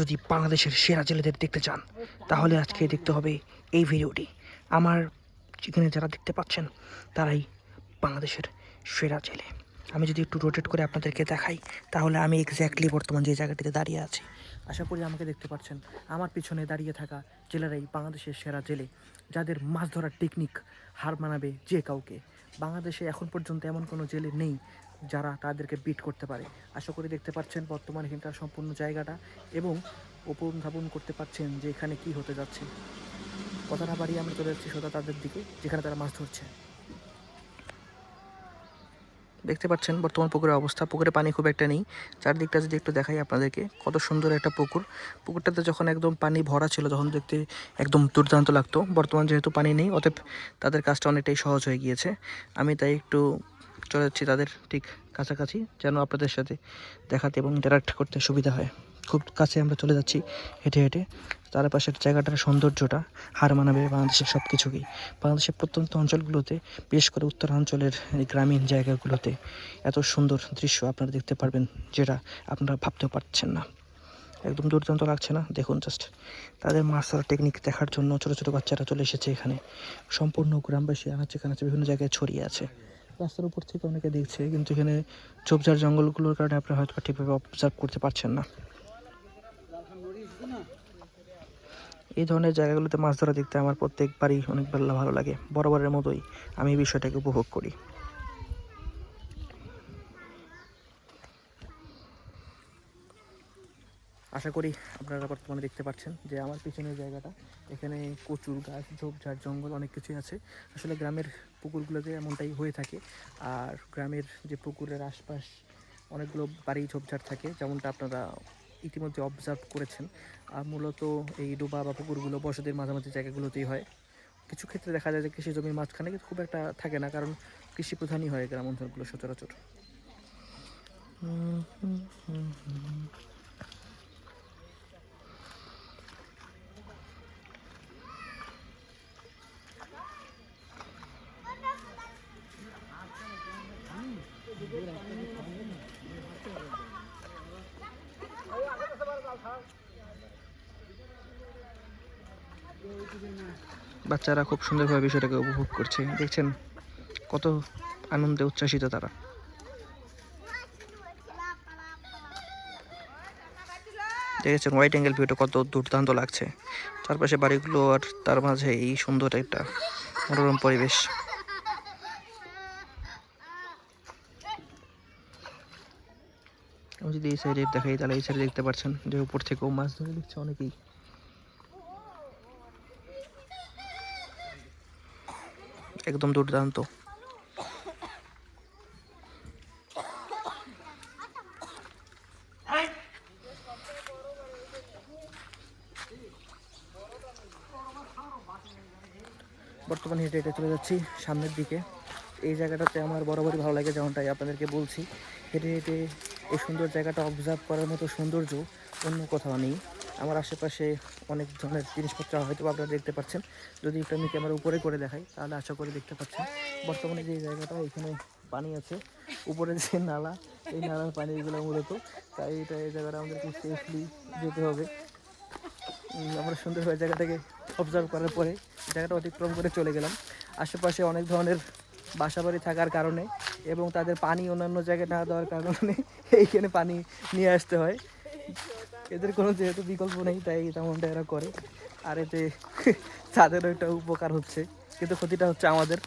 যদি বাংলাদেশের সেরা জেলেদের দেখতে চান তাহলে আজকে দেখতে হবে এই ভিডিওটি। আমার যেখানে যারা দেখতে পাচ্ছেন তারাই বাংলাদেশের সেরা জেলে। আমি যদি একটু রোটেট করে আপনাদেরকে দেখাই তাহলে আমি এক্স্যাক্টলি বর্তমান যে জায়গাটিতে দাঁড়িয়ে আছি, আশা করি আমাকে দেখতে পাচ্ছেন। আমার পিছনে দাঁড়িয়ে থাকা জেলেরাই বাংলাদেশের সেরা জেলে, যাদের মাছ ধরার টেকনিক হার মানাবে যে কাউকে। বাংলাদেশে এখন পর্যন্ত এমন কোনো জেলে নেই যারা তাদেরকে বিট করতে পারে। আশা করি দেখতে পাচ্ছেন বর্তমান এখানকার সম্পূর্ণ জায়গাটা এবং উপস্থাপন করতে পারছেন যে এখানে কি হতে যাচ্ছে। কথা না বাড়িয়ে আমরা চলে যাচ্ছি সোজা তাদের দিকে, যেখানে তারা মাছ ধরছে। দেখতে পাচ্ছেন বর্তমান পুকুরের অবস্থা। পুকুরে পানি খুব একটা নেই। চারদিকটা যদি একটু দেখাই আপনাদেরকে, কত সুন্দর একটা পুকুর। পুকুরটাতে যখন একদম পানি ভরা ছিল তখন দেখতে একদম দুর্দান্ত লাগতো। বর্তমান যেহেতু পানি নেই, অতএব তাদের কাজটা অনেকটাই সহজ হয়ে গিয়েছে। আমি তাই একটু চলে যাচ্ছি তাদের ঠিক কাছাকাছি, যেন আপনাদের সাথে দেখাতে এবং ইন্টারাক্ট করতে সুবিধা হয়। খুব কাছে আমরা চলে যাচ্ছি হেঁটে হেঁটে। চারপাশের জায়গাটার সৌন্দর্যটা হার মানাবে বাংলাদেশের সব কিছুকেই। বাংলাদেশের প্রত্যন্ত অঞ্চলগুলোতে, বিশেষ করে উত্তরাঞ্চলের এই গ্রামীণ জায়গাগুলোতে এত সুন্দর দৃশ্য আপনারা দেখতে পারবেন যেটা আপনারা ভাবতেও পারছেন না। একদম দুর্দান্ত লাগছে না? দেখুন জাস্ট তাদের মাছ ধরার টেকনিক দেখার জন্য ছোটো ছোটো বাচ্চারা চলে এসেছে এখানে। সম্পূর্ণ গ্রামবাসী আনাচে কানাচে বিভিন্ন জায়গায় ছড়িয়ে আছে। রাস্তার উপর থেকে অনেকে দেখছে, কিন্তু এখানে ঝোপঝাড় জঙ্গলগুলোর কারণে আপনারা হয়তো ঠিকভাবে অবজার্ভ করতে পারছেন না। এই ধরনের জায়গাগুলোতে মাছ ধরা দেখতে আমার প্রত্যেকবারই অনেক ভালো লাগে। বরাবরের মতোই আমি এই বিষয়টাকে উপভোগ করি। আশা করি আপনারা বর্তমানে দেখতে পাচ্ছেন যে আমার পিছনের জায়গাটা, এখানে প্রচুর গাছ, ঝোপঝাড়, জঙ্গল অনেক কিছুই আছে। আসলে গ্রামের পুকুরগুলোতে এমনটাই হয়ে থাকে। আর গ্রামের যে পুকুরের আশপাশ অনেকগুলো বাড়ি ঝোপঝাড় থাকে, যেমনটা আপনারা ইতিমধ্যে অবজার্ভ করেছেন। আর মূলত এই ডোবা বা পুকুরগুলো বসতির মাঝামাঝি জায়গাগুলোতেই হয়। কিছু ক্ষেত্রে দেখা যায় যে কৃষি জমির মাঝখানে, কিন্তু খুব একটা থাকে না, কারণ কৃষি প্রধানই হয় গ্রাম অঞ্চলগুলো সচরাচর। বাচ্চারা খুব সুন্দরভাবে বিষয়টাকে উপভোগ করছে। দেখছেন কত আনন্দে উচ্ছ্বাসিত তারা। দেখেছেন হোয়াইট অ্যাঙ্গেল ভিউটা কত দুর্দান্ত লাগছে। চারপাশে বাড়িগুলো আর তার মাঝে এই সুন্দর একটা মনোরম পরিবেশ। আমি যদি এই সাইডে দেখাই তাহলে এই সাইডে দেখতে পাচ্ছেন যে উপর থেকেও মাছ ধরে দিচ্ছে অনেকেই। একদম দুর্দান্ত। বর্তমানে হেঁটে হেঁটে চলে যাচ্ছি সামনের দিকে। এই জায়গাটাতে আমার বরাবরই ভালো লাগে, যেমনটাই আপনাদেরকে বলছি। হেঁটে হেঁটে এই সুন্দর জায়গাটা অবজার্ভ করার মতো সৌন্দর্য অন্য কোথাও নেই। আমার আশেপাশে অনেক ধরনের জিনিসপত্র হয়তো আপনারা দেখতে পাচ্ছেন। যদি একটু আমি ক্যামেরা উপরে করে দেখাই তাহলে আশা করে দেখতে পাচ্ছেন বর্তমানে যে জায়গাটা, এখানে পানি আছে। উপরে যে নালা, এই নালার পানিগুলো মূলত, তাই এই জায়গাটা আমাদেরকে সেফলি যেতে হবে। আমরা সুন্দরভাবে জায়গাটাকে অবজার্ভ করার পরে জায়গাটা অতিক্রম করে চলে গেলাম। আশেপাশে অনেক ধরনের বাসাবাড়ি থাকার কারণে এবং তাদের পানি অন্যান্য জায়গায় না দেওয়ার কারণে এইখানে পানি নিয়ে আসতে হয়। এদের কোনো যেহেতু বিকল্প নেই, তাই তেমনটা এরা করে। আর এতে তাদেরও একটা উপকার হচ্ছে, কিন্তু ক্ষতিটা হচ্ছে আমাদের,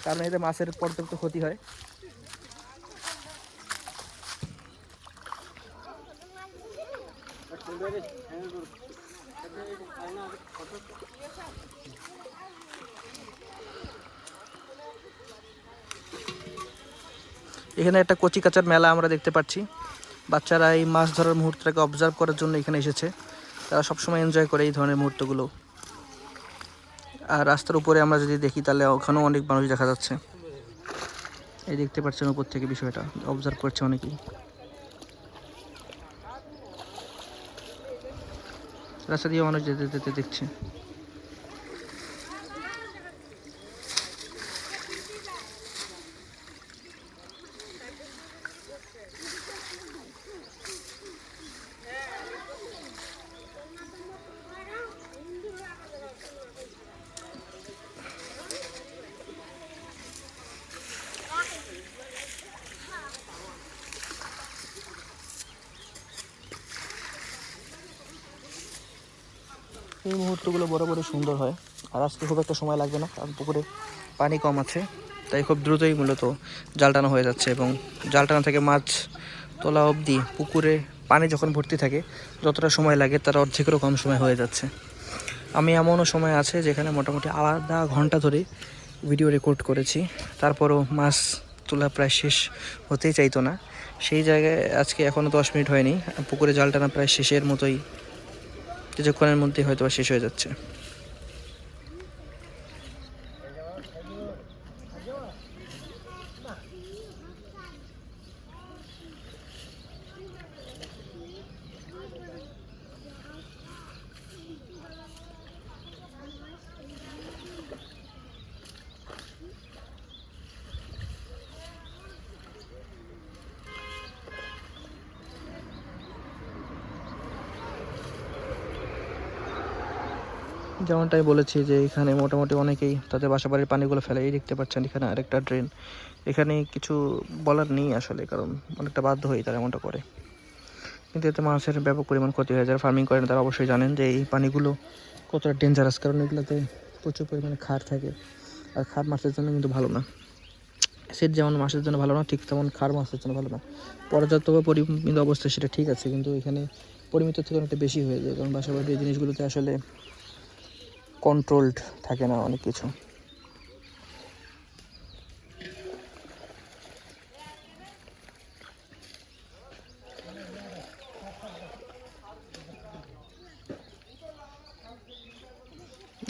কারণ এতে মাছের পর্যাপ্ত ক্ষতি হয়। এখানে একটা কচি কাচার মেলা আমরা দেখতে পাচ্ছি। বাচ্চারা এই মাছ ধরার মুহূর্তটাকে অবজার্ভ করার জন্য এখানে এসেছে। তারা সবসময় এনজয় করে এই ধরনের মুহূর্তগুলো। আর রাস্তার উপরে আমরা যদি দেখি তাহলে ওখানেও অনেক মানুষ দেখা যাচ্ছে। এই দেখতে পাচ্ছেন উপর থেকে বিষয়টা অবজার্ভ করছে অনেকেই। রাস্তা দিয়ে মানুষ যেতে যেতে দেখছে। এই মুহূর্তগুলো বরাবরই সুন্দর হয়। আর আজকে খুব একটা সময় লাগবে না, কারণ পুকুরে পানি কম আছে, তাই খুব দ্রুতই মূলত জাল টানা হয়ে যাচ্ছে। এবং জাল টানা থেকে মাছ তোলা অবধি পুকুরে পানি যখন ভর্তি থাকে যতটা সময় লাগে তার অর্ধেকেরও কম সময় হয়ে যাচ্ছে। আমি এমনও সময় আছে যেখানে মোটামুটি আধা ঘন্টা ধরে ভিডিও রেকর্ড করেছি, তারপরও মাছ তোলা প্রায় শেষ হতেই চাইতো না। সেই জায়গায় আজকে এখনও 10 মিনিট হয়নি, পুকুরে জাল টানা প্রায় শেষের মতোই, কিছুক্ষণের মধ্যেই হয়তো শেষ হয়ে যাচ্ছে। যেমনটাই বলেছি যে এখানে মোটামুটি অনেকেই তাদের বাসাবাড়ির পানিগুলো ফেলে। এই দেখতে পাচ্ছেন এখানে আরেকটা ড্রেন। এখানে কিছু বলার নেই আসলে, কারণ অনেকটা বাধ্য হয়ে তারা এমনটা করে। কিন্তু এতে মাছের ব্যাপক পরিমাণ ক্ষতি হয়। যারা ফার্মিং করেন তারা অবশ্যই জানেন যে এই পানিগুলো কতটা ডেঞ্জারাস, কারণ এগুলোতে প্রচুর পরিমাণে ক্ষার থাকে। আর ক্ষার মাছের জন্য কিন্তু ভালো না। অ্যাসিড যেমন মাছের জন্য ভালো না, ঠিক তেমন ক্ষার মাছের জন্য ভালো না। পর্যাপ্ত বা পরিমিত অবস্থায় সেটা ঠিক আছে, কিন্তু এখানে পরিমিত থেকে অনেকটা বেশি হয়ে যায়, কারণ বাসাবাড়ির এই জিনিসগুলোতে আসলে কন্ট্রোলড থাকে না অনেক কিছু।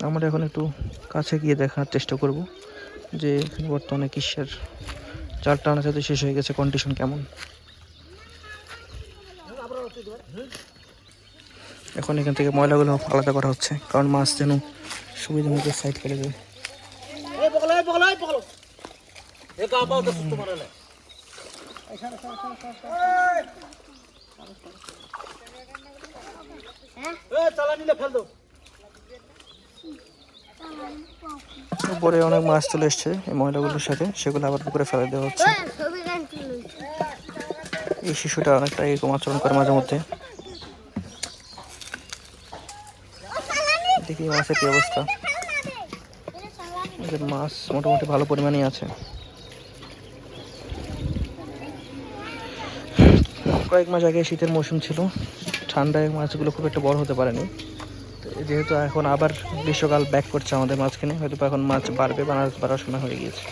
আমরা এখন একটু কাছে গিয়ে দেখার চেষ্টা করব যে এখানে বর্তমানে কিসের জাল টানা যাতে শেষ হয়ে গেছে, কন্ডিশন কেমন। এখন এখান থেকে ময়লাগুলো আলাদা করা হচ্ছে, কারণ মাছ যেন সুবিধা মতো সাইড করে যায়। উপরে অনেক মাছ চলে এসছে এই ময়লাগুলোর সাথে, সেগুলো আবার পুকুরে ফেলে দেওয়া হচ্ছে। এই শিশুটা অনেকটা এরকম আচরণ করে মাঝে মধ্যে। দেখি মাছের কি অবস্থা। মাছ মোটামুটি ভালো পরিমাণেই আছে। কয়েক মাস আগে শীতের মৌসুম ছিল, ঠান্ডায় মাছগুলো খুব একটা বড় হতে পারেনি। যেহেতু এখন আবার গ্রীষ্মকাল ব্যাক করছে আমাদের মাঝখানে, হয়তো এখন মাছ বাড়বে বা মাছ বাড়ার সময় হয়ে গিয়েছে।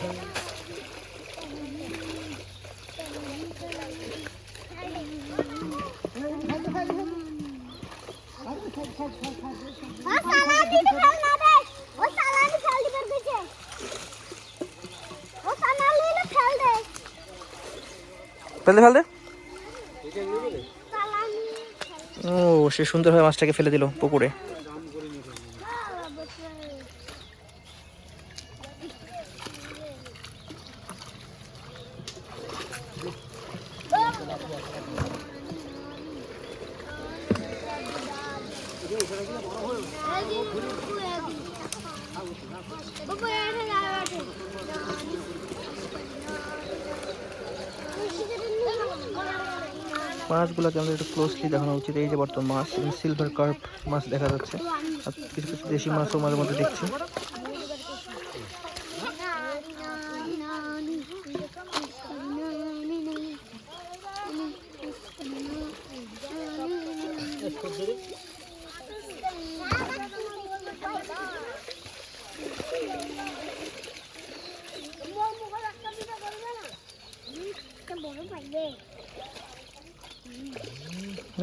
ফেলতে ফেলতে ও সে সুন্দরভাবে মাছটাকে ফেলে দিল পুকুরে। মাছগুলোকে আমাদের একটু ক্লোজলি দেখানো উচিত। এই যে বর্তমান মাছ, সিলভার কার্প মাছ দেখা যাচ্ছে, আর কিছু কিছু দেশি মাছও মাঝে মধ্যে দেখছি।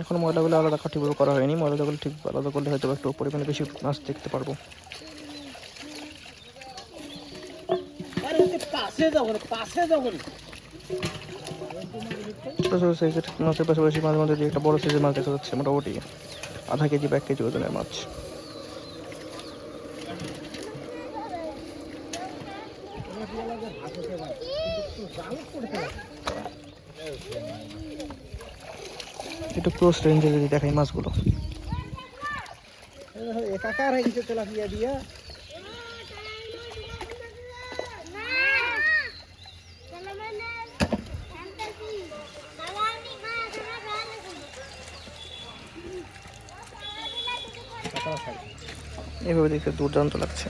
এখন ময়লাগুলো আলাদা ঠিকভাবে করা হয়নি, ময়লাগুলো ঠিক আলাদা করলে হয়তো একটু পরিমাণে বেশি মাছ দেখতে পারবো। মাছের পাশাপাশি মাঝে মাঝে একটা বড় সাইজের মাছ দেখা যাচ্ছে, মোটামুটি আধা কেজি বা 1 কেজি ওজনের মাছ। একটু ক্লোজ রেঞ্জে যদি দেখাই মাছগুলো, একাকার হয়ে গেছে তেলাপিয়া দিয়া। এভাবে দেখতে দুর্দান্ত লাগছে।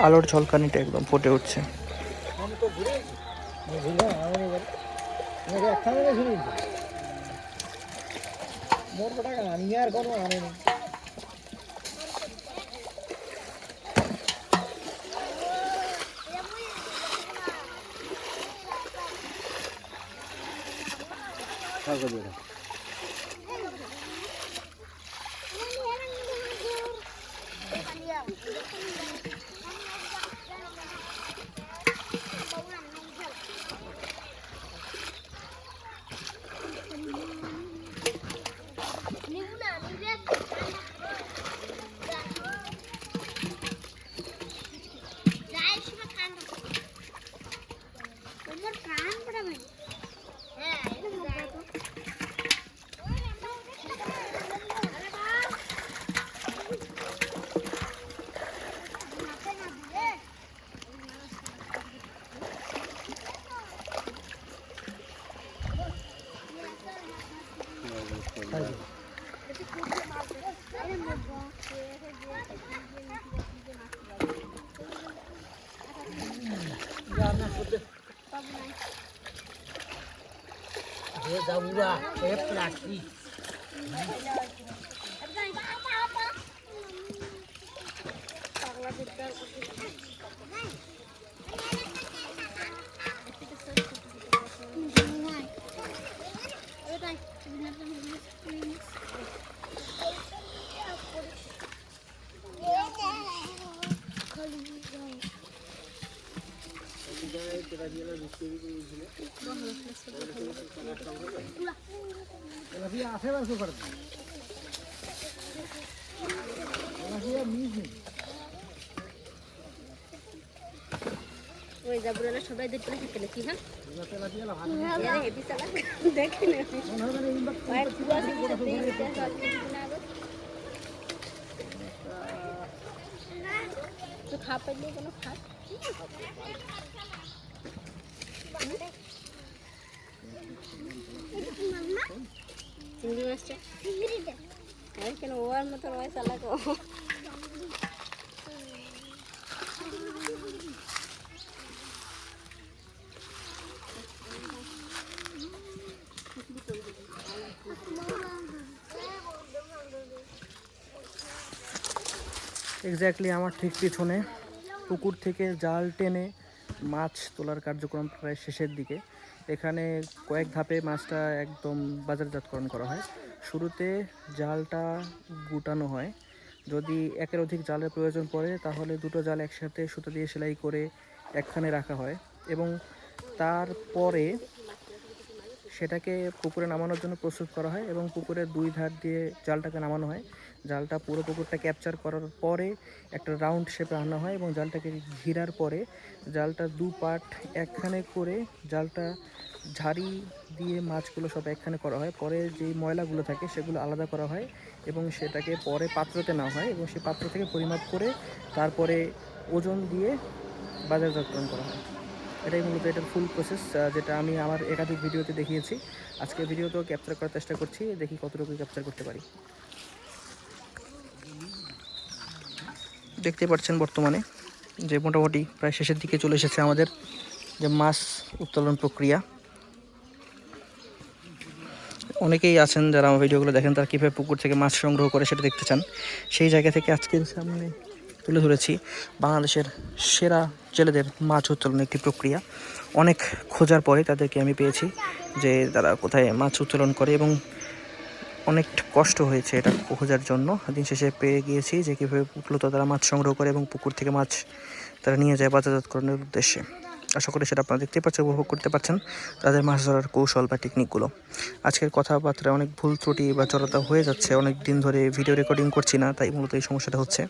আলোর ঝলকানিটা একদম ফুটে উঠছে। ওই যাবুরালা সবাই দেখতে খেতে নাকি হ্যাঁ হেভি চালা দেখে না তো খা পাইলে কোনো খা চিংড়ি মাছটা আর কেন ওর মতন ওই চালাকো এক্স্যাক্টলি আমার ঠিক পিছনে পুকুর থেকে জাল টেনে মাছ তোলার কার্যক্রম প্রায় শেষের দিকে। এখানে কয়েক ধাপে মাছটা একদম বাজারজাতকরণ করা হয়। শুরুতে জালটা গুটানো হয়, যদি একের অধিক জালের প্রয়োজন পড়ে তাহলে দুটো জাল একসাথে সুতো দিয়ে সেলাই করে একখানে রাখা হয় এবং তারপরে সেটাকে পুকুরে নামানোর জন্য প্রস্তুত করা হয় এবং পুকুরের দুই ধার দিয়ে জালটাকে নামানো হয়। জালটা পুরো পুকুরটা ক্যাপচার করার পরে একটা রাউন্ড শেপে আনা হয় এবং জালটাকে ঘিরার পরে জালটা দু পার্ট একখানে করে জালটা ঝাড়ি দিয়ে মাছগুলো সব একখানে করা হয়। পরে যেই ময়লাগুলো থাকে সেগুলো আলাদা করা হয় এবং সেটাকে পরে পাত্রতে নেওয়া হয় এবং সেই পাত্র থেকে পরিমাপ করে তারপরে ওজন দিয়ে বাজারজাতকরণ করা হয়। এটাই মূলত এটার ফুল প্রসেস, যেটা আমি আমার একাধিক ভিডিওতে দেখিয়েছি। আজকে ভিডিওতেও ক্যাপচার করার চেষ্টা করছি, দেখি কতটুকু ক্যাপচার করতে পারি। দেখতে পাচ্ছেন বর্তমানে যে মোটামুটি প্রায় শেষের দিকে চলে এসেছে আমাদের যে মাছ উত্তোলন প্রক্রিয়া। অনেকেই আছেন যারা আমার ভিডিওগুলো দেখেন, তারা কীভাবে পুকুর থেকে মাছ সংগ্রহ করে সেটা দেখতে চান। সেই জায়গা থেকে আজকের সামনে তুলে ধরেছি বাংলাদেশের সেরা জেলেদের মাছ উত্তোলনের একটি প্রক্রিয়া। অনেক খোঁজার পরে তাদেরকে আমি পেয়েছি যে তারা কোথায় মাছ উত্তোলন করে এবং অনেক কষ্ট হয়েছে এটা খোঁজার জন্য। দিন শেষে পেয়ে গিয়েছি যে কীভাবে মূলত তারা মাছ সংগ্রহ করে এবং পুকুর থেকে মাছ তারা নিয়ে যায় বাজারজাতকরণের উদ্দেশ্যে। আশা করি সেটা আপনারা দেখতে পাচ্ছেন, উপভোগ করতে পারছেন তাদের মাছ ধরার কৌশল বা টেকনিকগুলো। আজকের কথাবার্তায় অনেক ভুল ত্রুটি বা জড়তা হয়ে যাচ্ছে, অনেক দিন ধরে ভিডিও রেকর্ডিং করছি না, তাই মূলত এই সমস্যাটা হচ্ছে।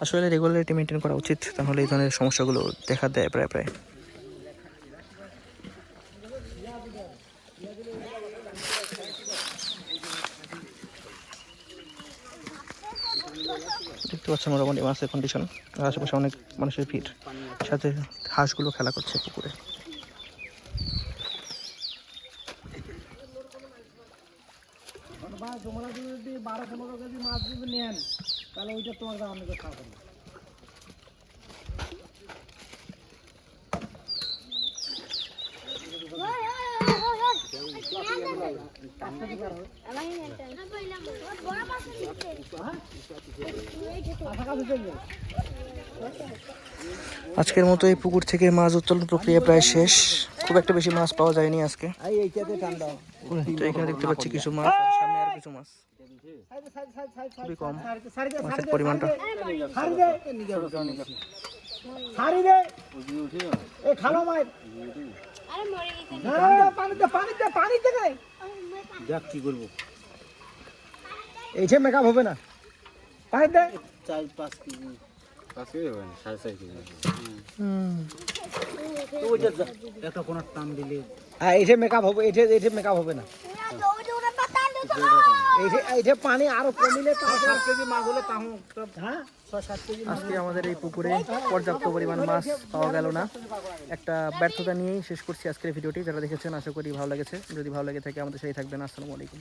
আসলে রেগুলারিটি মেনটেন করা উচিত, তাহলে এই ধরনের সমস্যাগুলো দেখা দেয় প্রায় প্রায়। দেখতে পাচ্ছেন মোটামুটি মাছের কন্ডিশন, আশেপাশে অনেক মানুষের ভিড়, সাথে হাঁসগুলো খেলা করছে পুকুরে। বা তোমরা যদি 12-15 কেজি মাছ যদি নেন তাহলে ওইটা তোমার দাম আমাকে খাওয়া করবে। আজকের মতো এই পুকুর থেকে মাছ উত্তোলন প্রক্রিয়া প্রায় শেষ। খুব একটা বেশি মাছ পাওয়া যায়নি আজকে। তো এখানে দেখতে পাচ্ছি কিছু মাছ, আর সামনে আর কিছু মাছ, খুবই কম মাছের পরিমাণটা। দেখ কি করবো, এইটা মেকআপ হবে না, পানি দে 4-5 কেজি, 5 কেজি হবে না, 4.5 কেজি। তো ওইটা একটা কোন টান দিলে হ্যাঁ এইটা মেকআপ হবে, এইটা মেকআপ হবে না। এইটা পানি আরো কমিলে 5-7 কেজি মাছ হলে তাও হ্যাঁ 6-7 কেজি। আজকে আমাদের এই পুকুরে পর্যাপ্ত পরিমাণ মাছ পাওয়া গেল না। একটা ব্যর্থতা নিয়েই শেষ করছি আজকের ভিডিওটি। যারা দেখেছেন আশা করি ভালো লেগেছে। যদি ভালো লেগে থাকে আমাদের সাথে থাকবেন। আসসালামু আলাইকুম।